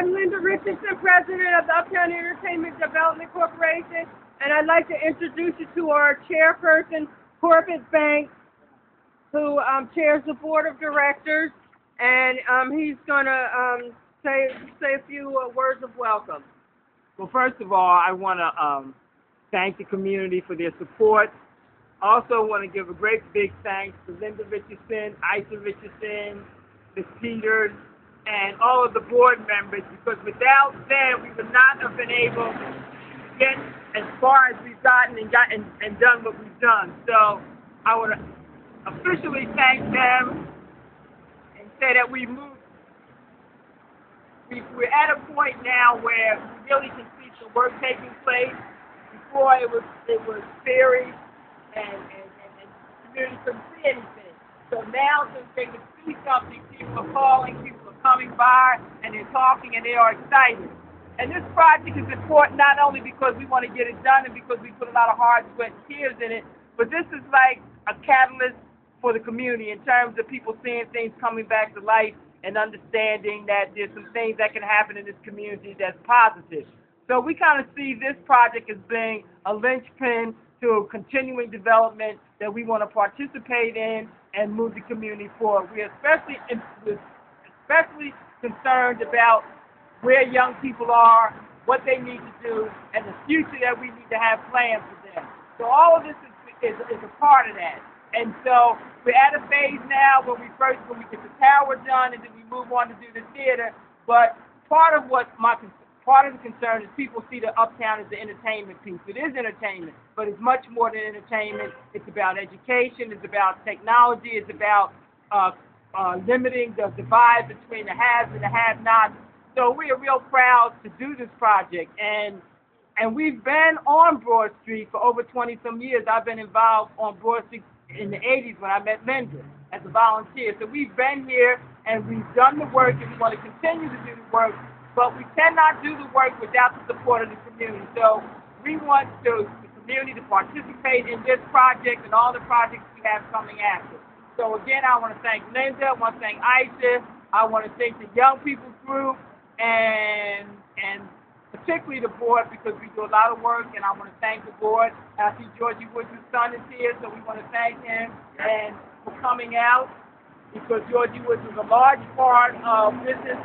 I'm Linda Richardson, president of the Uptown Entertainment Development Corporation, and I'd like to introduce you to our chairperson, Corbett Banks, who chairs the board of directors, and he's going to say a few words of welcome. Well, first of all, I want to thank the community for their support. Also want to give a great big thanks to Linda Richardson, Isa Richardson, Ms. Peters, and all of the board members, because without them, we would not have been able to get as far as we've gotten and done what we've done. So I want to officially thank them and say that we're at a point now where we really can see the work taking place. Before it was theory and the community couldn't see anything. So now since they can see something, people are calling, people are coming by, and they're talking, and they are excited. And this project is important not only because we want to get it done and because we put a lot of hard sweat and tears in it, but this is like a catalyst for the community in terms of people seeing things coming back to life and understanding that there's some things that can happen in this community that's positive. So we kind of see this project as being a linchpin to continuing development that we want to participate in and move the community forward. We're especially concerned about where young people are, what they need to do, and the future that we need to have plans for them. So all of this is a part of that. And so we're at a phase now when we get the tower done and then we move on to do the theater. But part of the concern is people see the Uptown as the entertainment piece. It is entertainment, but it's much more than entertainment. It's about education. It's about technology. It's about limiting the divide between the haves and the have-nots. So we are real proud to do this project. And we've been on Broad Street for over 20-some years. I've been involved on Broad Street in the 80s when I met Linda as a volunteer. So we've been here and we've done the work and we want to continue to do the work. But we cannot do the work without the support of the community. So we want the community to participate in this project and all the projects we have coming after. So again, I want to thank Linda, I want to thank Isa, I want to thank the young people group, and particularly the board, because we do a lot of work, and I want to thank the board. I see Georgie Woods' son is here, so we want to thank him and for coming out, because Georgie Woods is a large part of business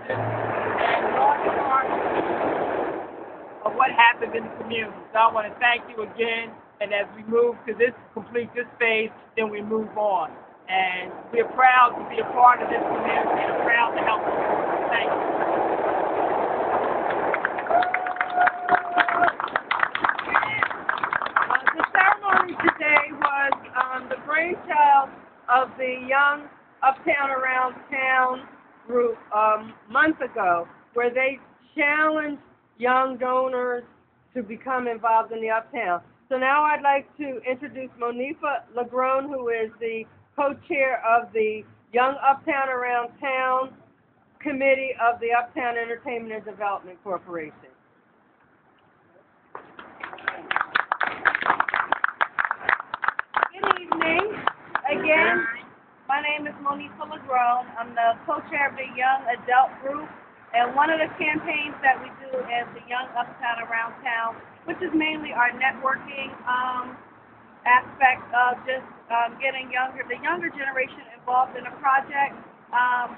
and a large part of what happens in the community. So I want to thank you again, and as we move to complete this phase, then we move on. And we're proud to be a part of this community and proud to help you. Thank you. The ceremony today was the brainchild of the Young Uptown Around Town group months ago, where they challenged young donors to become involved in the Uptown. So now I'd like to introduce Monifa Legrone, who is the co-chair of the Young Uptown Around Town Committee of the Uptown Entertainment and Development Corporation. Good evening. Again, my name is Monifa Legrone. I'm the co-chair of the Young Adult Group, and one of the campaigns that we do is the Young Uptown Around Town, which is mainly our networking aspect of just getting the younger generation involved in a project.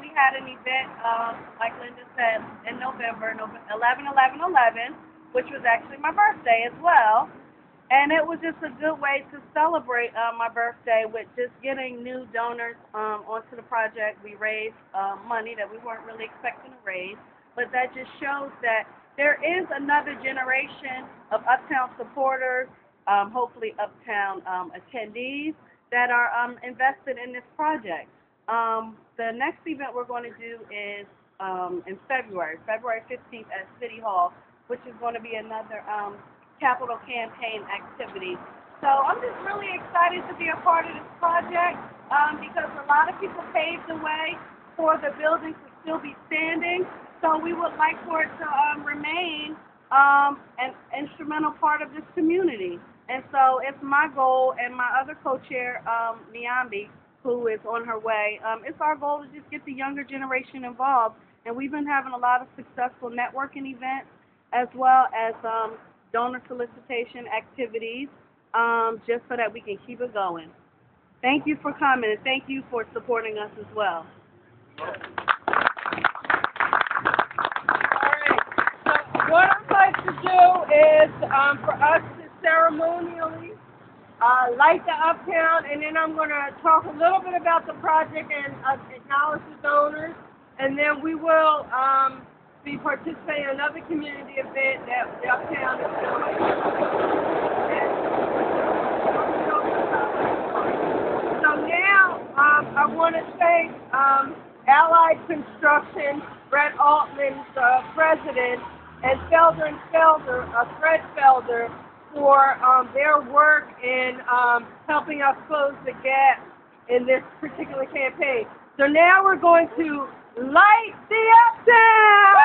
We had an event, like Linda said, in November 11/11/11, which was actually my birthday as well. And it was just a good way to celebrate my birthday with just getting new donors onto the project. We raised money that we weren't really expecting to raise, but that just shows that there is another generation of Uptown supporters, hopefully Uptown attendees, that are invested in this project. The next event we're going to do is in February 15th at City Hall, which is going to be another capital campaign activity. So I'm just really excited to be a part of this project because a lot of people paved the way for the building to still be standing. So we would like for it to remain an instrumental part of this community. And so it's my goal, and my other co-chair, Niambi, who is on her way, it's our goal to just get the younger generation involved and we've been having a lot of successful networking events as well as donor solicitation activities, just so that we can keep it going. Thank you for coming, and thank you for supporting us as well. What I'd like to do is for us to ceremonially light the Uptown, and then I'm going to talk a little bit about the project and acknowledge the donors, and then we will be participating in another community event that the Uptown is doing. So now I want to thank Allied Construction, Brett Altman's president, and Felder & Felder, Fred Felder, for their work in helping us close the gap in this particular campaign. So now we're going to light the Uptown!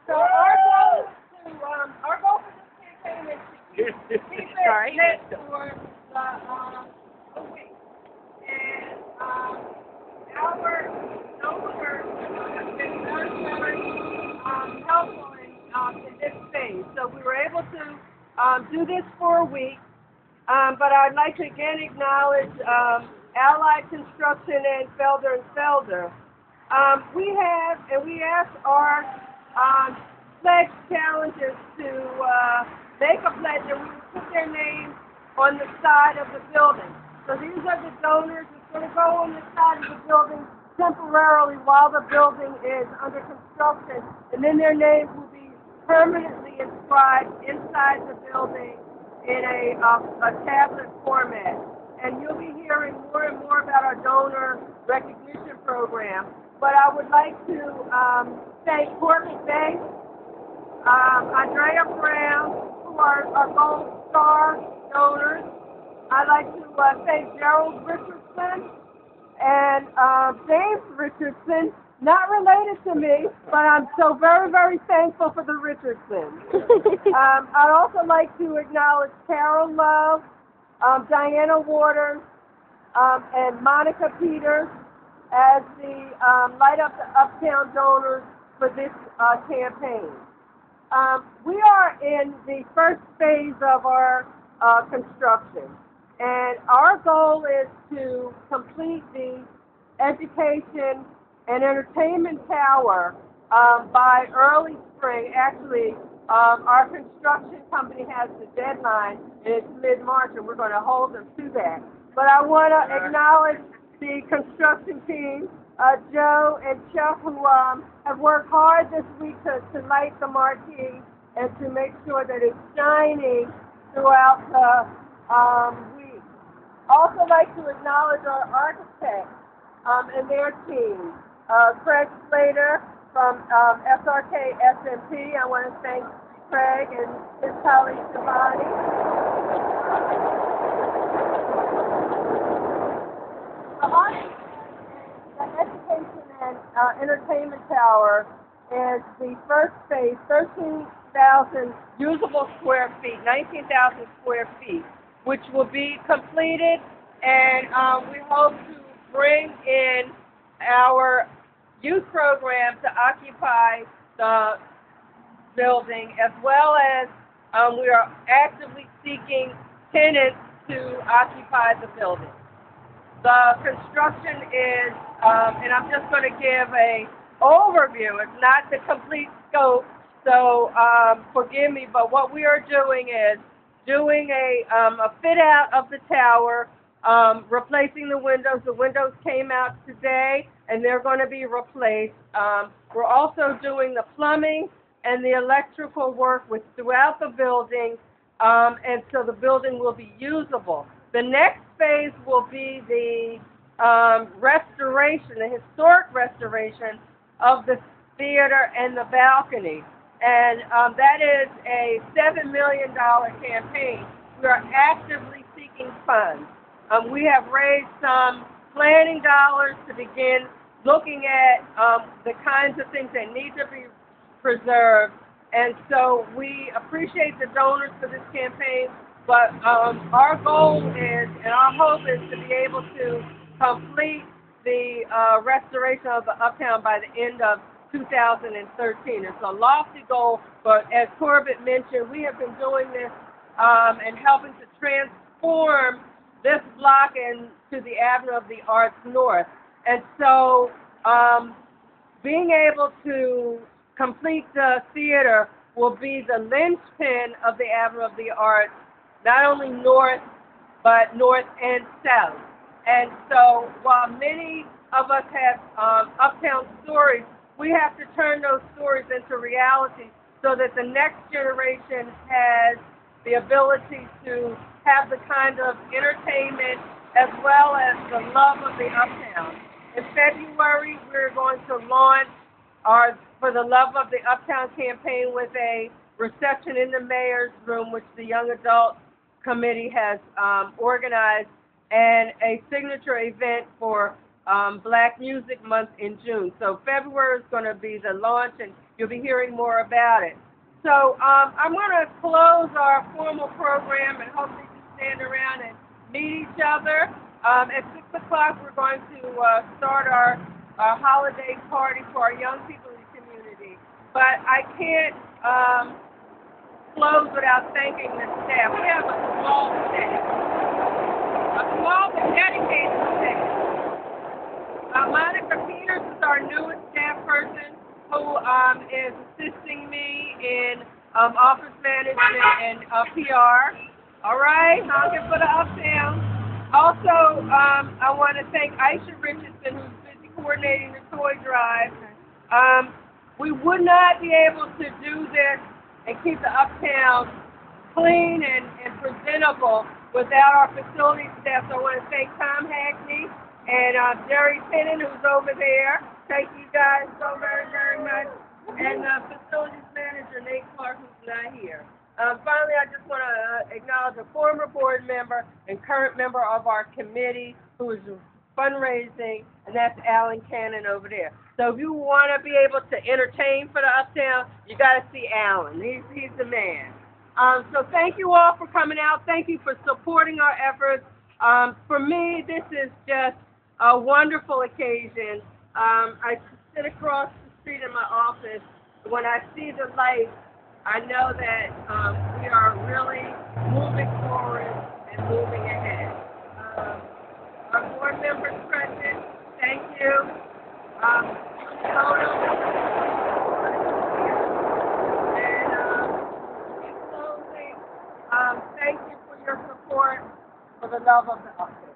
So our goal for this campaign is to keep it lit for the week. And our donors have been very helpful in this phase. So we were able to do this for a week. But I'd like to again acknowledge Allied Construction and Felder & Felder. We asked our pledge challengers to make a pledge, and we will put their names on the side of the building. So these are the donors. It's going to go on the side of the building temporarily while the building is under construction, and then their names will be permanently inscribed inside the building in a tablet format. And you'll be hearing more and more about our donor recognition program. But I would like to thank Courtney Banks, Andrea Brown, who are our Gold Star donors. I'd like to thank Gerald Richardson and James Richardson, not related to me, but I'm so very, very thankful for the Richardsons. I'd also like to acknowledge Carol Love, Diana Waters, and Monica Peters as the Light Up the Uptown donors for this campaign. We are in the first phase of our construction, and our goal is to complete the education and entertainment tower by early spring. Actually, our construction company has the deadline, and it's mid-March, and we're going to hold them to that. But I want to acknowledge the construction team, Joe and Chuck, who have worked hard this week to light the Marquee and to make sure that it's shining throughout the week. Also like to acknowledge our architects and their team. Craig Slater from SRK SMP. I want to thank Craig and his colleague Giovanni. The education and entertainment tower is the first phase, 13,000 usable square feet, 19,000 square feet, which will be completed, and we hope to bring in our youth program to occupy the building, as well as we are actively seeking tenants to occupy the building. The construction is, and I'm just going to give an overview. It's not the complete scope, so forgive me, but what we are doing is doing a fit out of the tower, replacing the windows. The windows came out today, and they're going to be replaced. We're also doing the plumbing and the electrical work throughout the building, and so the building will be usable. The next phase will be the restoration, the historic restoration of the theater and the balcony. And that is a $7 million campaign. We are actively seeking funds. We have raised some planning dollars to begin looking at the kinds of things that need to be preserved And so we appreciate the donors for this campaign, but our goal is, and our hope is to be able to complete the restoration of the Uptown by the end of 2013. It's a lofty goal, but as Corbett mentioned, we have been doing this and helping to transform this block into the Avenue of the Arts North. And so being able to complete the theater will be the linchpin of the Avenue of the Arts, not only north, but north and south. And so while many of us have Uptown stories, we have to turn those stories into reality so that the next generation has the ability to have the kind of entertainment as well as the love of the Uptown. In February, we're going to launch our For the Love of the Uptown campaign with a reception in the mayor's room, which the Young Adult Committee has organized, and a signature event for Black Music Month in June. So February is going to be the launch, and you'll be hearing more about it. So I'm going to close our formal program and hopefully just stand around and meet each other. At 6 o'clock, we're going to start our holiday party for our young people in the community. But I can't close without thanking the staff. We have a small staff, a small but dedicated staff. Monica Peters is our newest staff person who is assisting me in office management and PR. All right, honking for the Uptown. Also, I want to thank Aisha Richardson, who's busy coordinating the toy drive. We would not be able to do this and keep the Uptown clean and presentable without our facility staff. So I want to thank Tom Hackney and Jerry Pinnon, who's over there. Thank you guys so very, very much. And facilities manager Nate Clark, who's not here. Finally, I just want to acknowledge a former board member and current member of our committee who is fundraising, and that's Alan Cannon over there. So if you want to be able to entertain for the Uptown, you got to see Alan. He's the man. So thank you all for coming out. Thank you for supporting our efforts. For me, this is just a wonderful occasion. I sit across the street in my office. When I see the lights, I know that we are really moving forward and moving ahead. Our board members present, thank you. And in closing, thank you for your support for the love of the Uptown.